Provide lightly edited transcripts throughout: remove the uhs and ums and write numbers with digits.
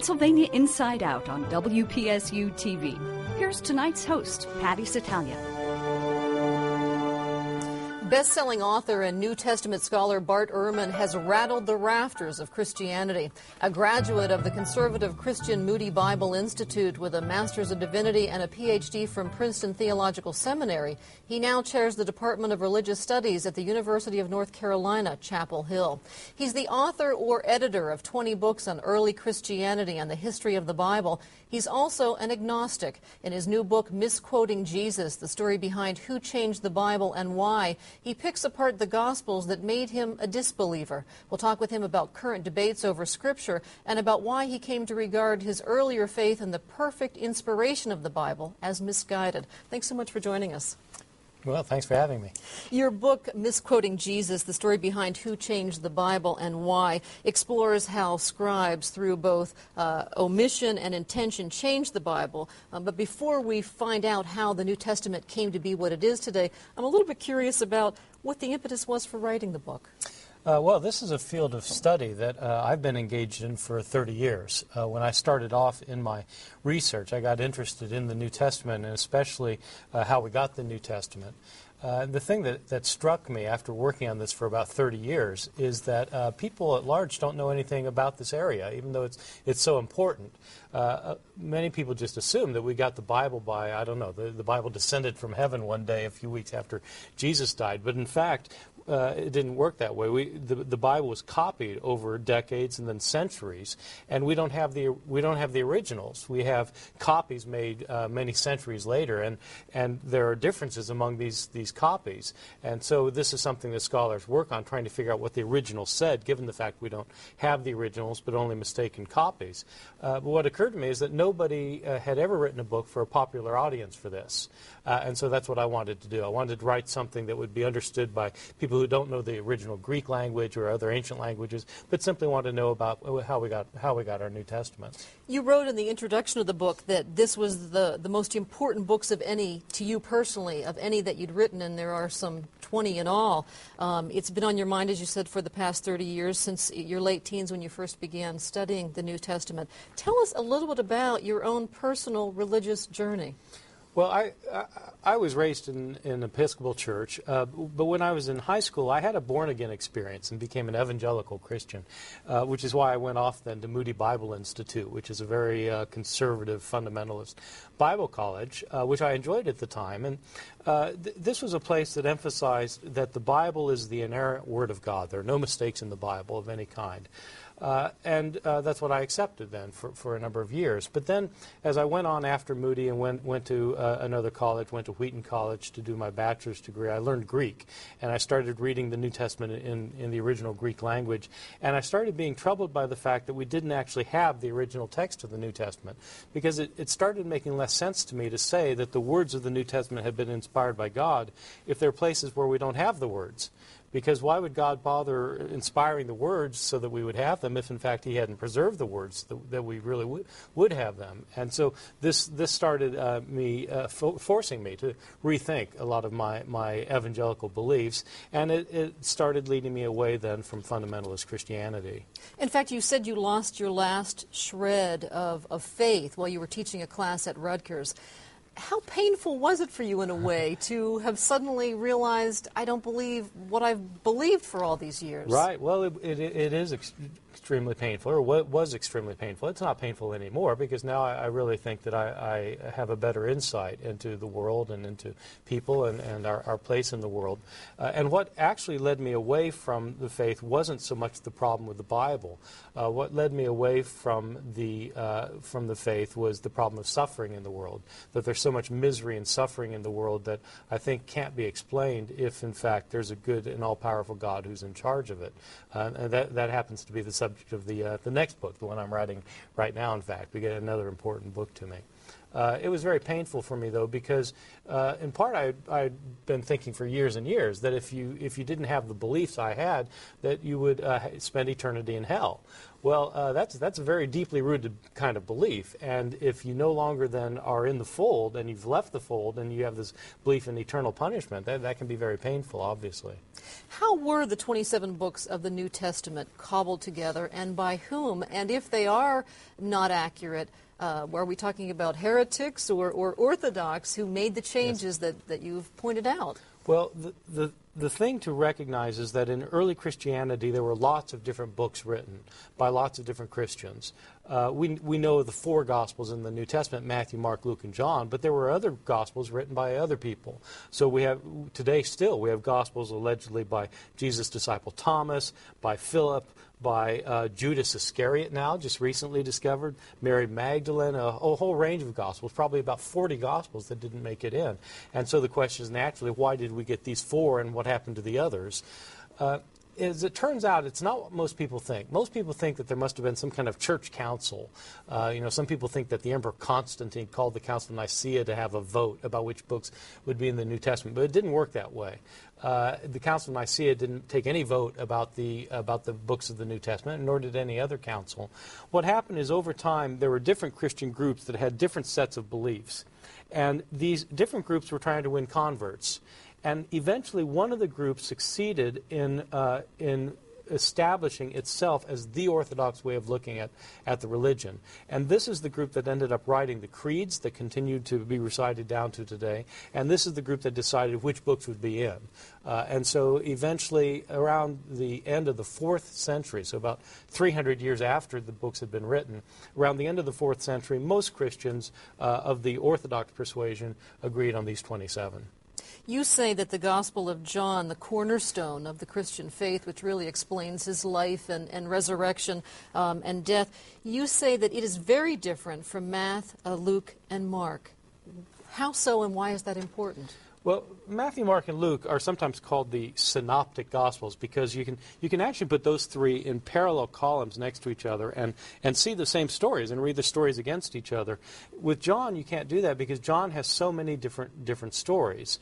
Pennsylvania Inside Out on WPSU TV. Here's tonight's host, Patty Satalia. Best-selling author and New Testament scholar Bart Ehrman has rattled the rafters of Christianity. A graduate of the conservative Christian Moody Bible Institute with a Master's of Divinity and a Ph.D. from Princeton Theological Seminary, he now chairs the Department of Religious Studies at the University of North Carolina, Chapel Hill. He's the author or editor of 20 books on early Christianity and the history of the Bible. He's also an agnostic. In his new book, Misquoting Jesus, the story behind who changed the Bible and why, he picks apart the Gospels that made him a disbeliever. We'll talk with him about current debates over Scripture and about why he came to regard his earlier faith in the perfect inspiration of the Bible as misguided. Thanks so much for joining us. Well, thanks for having me. Your book, Misquoting Jesus, the story behind who changed the Bible and why, explores how scribes, through both omission and intention, changed the Bible. But before we find out how the New Testament came to be what it is today, I'm a little bit curious about what the impetus was for writing the book. Well, this is a field of study that I've been engaged in for 30 years. When I started off in my research, I got interested in the New Testament and especially how we got the New Testament. The thing that struck me after working on this for about 30 years is that people at large don't know anything about this area, even though it's so important. Many people just assume that we got the Bible by, I don't know, the Bible descended from heaven one day a few weeks after Jesus died. But in fact, it didn't work that way. The Bible was copied over decades and then centuries, and we don't have the originals. We have copies made many centuries later, and there are differences among these copies. And so this is something that scholars work on, trying to figure out what the original said, given the fact we don't have the originals but only mistaken copies. But what occurred to me is that nobody had ever written a book for a popular audience for this. And so that's what I wanted to do. I wanted to write something that would be understood by people who don't know the original Greek language or other ancient languages, but simply want to know about how we got our New Testament. You wrote in the introduction of the book that this was the most important books of any, to you personally, of any that you'd written, and there are some 20 in all. It's been on your mind, as you said, for the past 30 years, since your late teens when you first began studying the New Testament. Tell us a little bit about your own personal religious journey. Well, I was raised in an Episcopal church, but when I was in high school, I had a born-again experience and became an evangelical Christian, which is why I went off then to Moody Bible Institute, which is a very conservative, fundamentalist Bible college, which I enjoyed at the time. And this was a place that emphasized that the Bible is the inerrant Word of God. There are no mistakes in the Bible of any kind. And that's what I accepted then for a number of years. But then as I went on after Moody and went to another college, went to Wheaton College to do my bachelor's degree, I learned Greek. And I started reading the New Testament in the original Greek language. And I started being troubled by the fact that we didn't actually have the original text of the New Testament, because it started making less sense to me to say that the words of the New Testament had been inspired by God if there are places where we don't have the words. Because why would God bother inspiring the words so that we would have them if, in fact, He hadn't preserved the words that we really would have them? And so this started forcing me to rethink a lot of my evangelical beliefs, and it started leading me away then from fundamentalist Christianity. In fact, you said you lost your last shred of faith while you were teaching a class at Rutgers. How painful was it for you, in a way, to have suddenly realized, I don't believe what I've believed for all these years? Right. Well, it is extremely painful, or was extremely painful. It's not painful anymore, because now I really think that I have a better insight into the world and into people and our place in the world. And what actually led me away from the faith wasn't so much the problem with the Bible. What led me away from the faith was the problem of suffering in the world, that there's so much misery and suffering in the world that I think can't be explained if, in fact, there's a good and all-powerful God who's in charge of it. And that happens to be the subject of the next book, the one I'm writing right now, in fact. We get another important book to me. It was very painful for me, though, because in part I'd been thinking for years and years that if you didn't have the beliefs I had, that you would spend eternity in hell. Well, that's a very deeply rooted kind of belief, and if you no longer then are in the fold and you've left the fold and you have this belief in eternal punishment, that can be very painful, obviously. How were the 27 books of the New Testament cobbled together, and by whom? And if they are not accurate, are we talking about heretics or Orthodox who made the changes that you've pointed out? Well, the thing to recognize is that in early Christianity there were lots of different books written by lots of different Christians. We know the 4 Gospels in the New Testament, Matthew, Mark, Luke, and John, but there were other Gospels written by other people. So we have Gospels allegedly by Jesus' disciple Thomas, by Philip, by Judas Iscariot now, just recently discovered, Mary Magdalene, a whole range of Gospels, probably about 40 Gospels that didn't make it in. And so the question is naturally, why did we get these 4 and what happened to the others? As it turns out, it's not what most people think. Most people think that there must have been some kind of church council. Some people think that the Emperor Constantine called the Council of Nicaea to have a vote about which books would be in the New Testament, but it didn't work that way. The Council of Nicaea didn't take any vote about the books of the New Testament, nor did any other council. What happened is over time there were different Christian groups that had different sets of beliefs, and these different groups were trying to win converts. And eventually one of the groups succeeded in establishing itself as the orthodox way of looking at the religion. And this is the group that ended up writing the creeds that continue to be recited down to today. And this is the group that decided which books would be in. And so eventually, around the end of the 4th century, so about 300 years after the books had been written, around the end of the 4th century, most Christians of the Orthodox persuasion agreed on these 27. You say that the Gospel of John, the cornerstone of the Christian faith, which really explains his life and resurrection and death, you say that it is very different from Matthew, Luke, and Mark. How so, and why is that important? Well, Matthew, Mark, and Luke are sometimes called the synoptic Gospels because you can actually put those 3 in parallel columns next to each other and see the same stories and read the stories against each other. With John, you can't do that because John has so many different stories.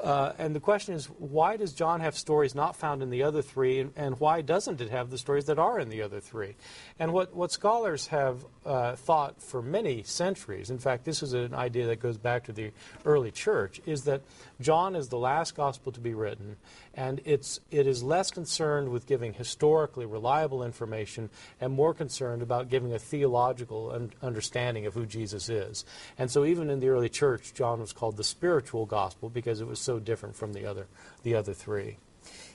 And the question is, why does John have stories not found in the other 3, and why doesn't it have the stories that are in the other 3? And what scholars have thought for many centuries, in fact, this is an idea that goes back to the early church, is that John is the last gospel to be written, and it is less concerned with giving historically reliable information and more concerned about giving a theological understanding of who Jesus is. And so even in the early church, John was called the spiritual gospel because it was so different from the other 3.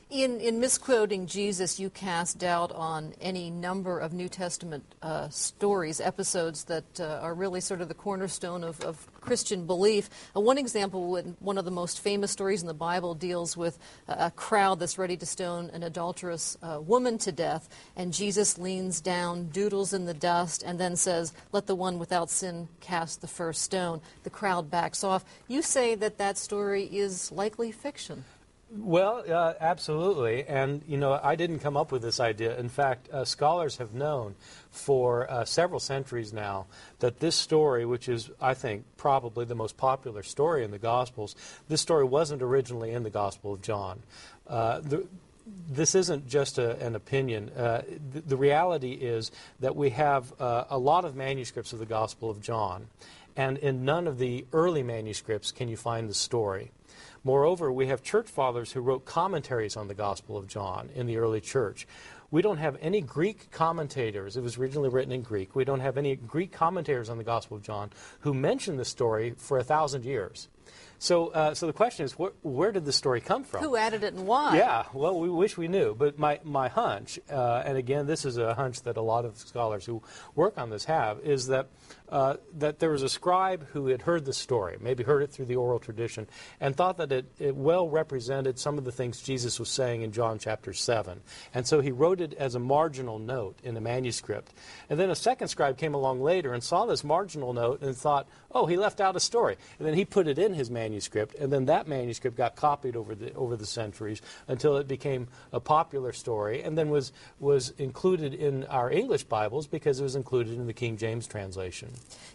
In misquoting Jesus, you cast doubt on any number of New Testament stories, episodes that are really sort of the cornerstone of Christian belief. One example, one of the most famous stories in the Bible, deals with a crowd that's ready to stone an adulterous woman to death, and Jesus leans down, doodles in the dust, and then says, "Let the one without sin cast the first stone." The crowd backs off. You say that story is likely fiction. Well, absolutely. And, I didn't come up with this idea. In fact, scholars have known for several centuries now that this story, which is, I think, probably the most popular story in the Gospels, this story wasn't originally in the Gospel of John. This isn't just an opinion. The reality is that we have a lot of manuscripts of the Gospel of John, and in none of the early manuscripts can you find the story. Moreover, we have church fathers who wrote commentaries on the Gospel of John in the early church. We don't have any Greek commentators. It was originally written in Greek. We don't have any Greek commentators on the Gospel of John who mention the story for 1,000 years. So the question is, where did the story come from? Who added it and why? Yeah, well, we wish we knew. But my hunch, and again, this is a hunch that a lot of scholars who work on this have, is that there was a scribe who had heard the story, maybe heard it through the oral tradition, and thought that it well represented some of the things Jesus was saying in John chapter 7. And so he wrote it as a marginal note in a manuscript. And then a second scribe came along later and saw this marginal note and thought, oh, he left out a story. And then he put it in his manuscript, and then that manuscript got copied over the centuries until it became a popular story, and then was included in our English Bibles because it was included in the King James translation.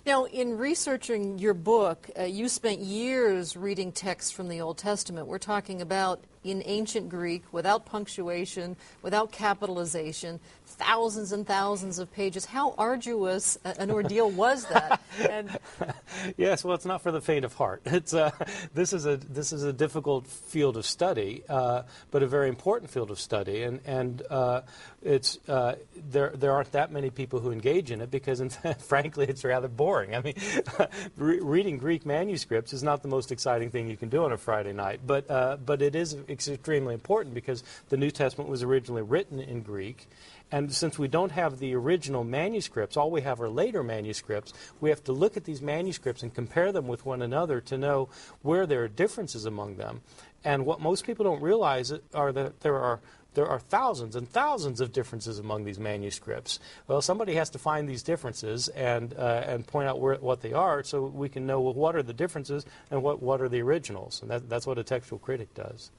Now, in researching your book, you spent years reading texts from the Old Testament. We're talking about in ancient Greek, without punctuation, without capitalization, thousands and thousands of pages. How arduous an ordeal was that? And yes, well, it's not for the faint of heart. It's this is a difficult field of study, but a very important field of study, and it's there aren't that many people who engage in it because, in fact, frankly, it's rather boring. I mean, reading Greek manuscripts is not the most exciting thing you can do on a Friday night, but it is extremely important because the New Testament was originally written in Greek. And since we don't have the original manuscripts, all we have are later manuscripts, we have to look at these manuscripts and compare them with one another to know where there are differences among them. And what most people don't realize are that there are thousands and thousands of differences among these manuscripts. Well, somebody has to find these differences and point out what they are so we can know, well, what are the differences and what are the originals. And that's what a textual critic does.